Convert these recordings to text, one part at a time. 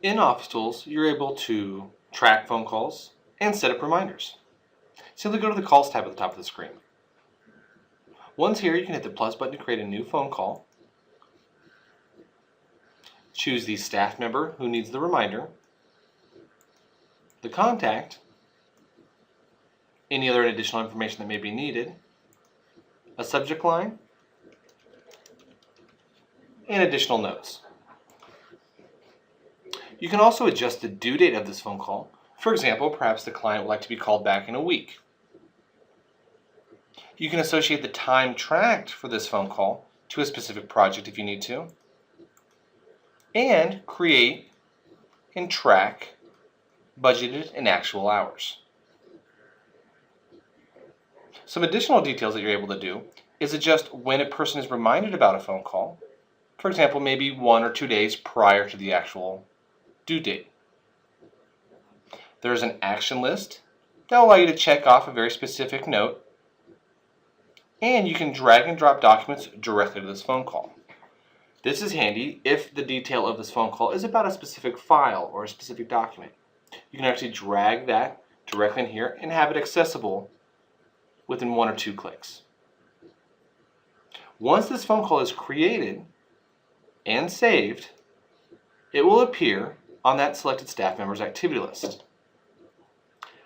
In Office Tools, you're able to track phone calls and set up reminders. Simply go to the Calls tab at the top of the screen. Once here, you can hit the plus button to create a new phone call. Choose the staff member who needs the reminder, the contact, any other additional information that may be needed, a subject line, and additional notes. You can also adjust the due date of this phone call. For example, perhaps the client would like to be called back in a week. You can associate the time tracked for this phone call to a specific project if you need to, and create and track budgeted and actual hours. Some additional details that you're able to do is adjust when a person is reminded about a phone call. For example, maybe 1 or 2 days prior to the actual due date. There's an action list that will allow you to check off a very specific note, and you can drag and drop documents directly to this phone call. This is handy if the detail of this phone call is about a specific file or a specific document. You can actually drag that directly in here and have it accessible within 1 or 2 clicks. Once this phone call is created and saved, it will appear on that selected staff member's activity list,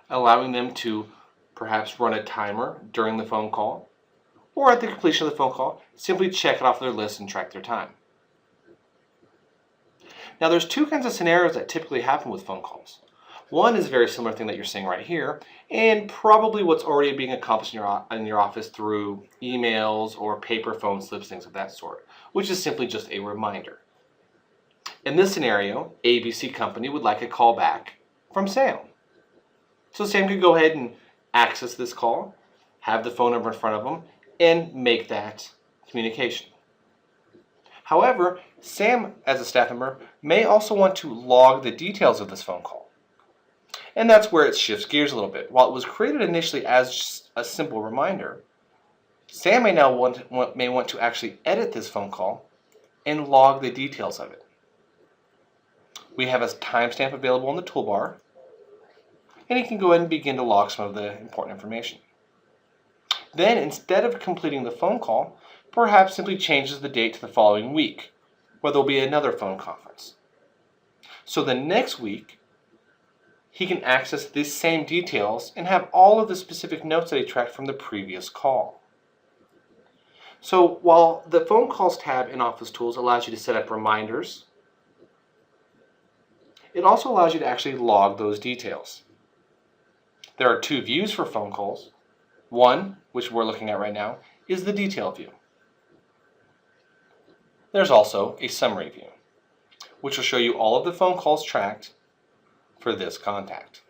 allowing them to perhaps run a timer during the phone call, or at the completion of the phone call, simply check it off their list and track their time. Now there's 2 kinds of scenarios that typically happen with phone calls. One is a very similar thing that you're seeing right here, and probably what's already being accomplished in your office through emails or paper phone slips, things of that sort, which is simply just a reminder. In this scenario, ABC Company would like a call back from Sam. So Sam could go ahead and access this call, have the phone number in front of them, and make that communication. However, Sam, as a staff member, may also want to log the details of this phone call. And that's where it shifts gears a little bit. While it was created initially as just a simple reminder, Sam may now want to actually edit this phone call and log the details of it. We have a timestamp available in the toolbar, and you can go ahead and begin to log some of the important information. Then, instead of completing the phone call, perhaps simply changes the date to the following week, where there will be another phone conference. So the next week, he can access these same details and have all of the specific notes that he tracked from the previous call. So while the Phone Calls tab in Office Tools allows you to set up reminders, it also allows you to actually log those details. There are 2 views for phone calls. One, which we're looking at right now, is the detail view. There's also a summary view, which will show you all of the phone calls tracked for this contact.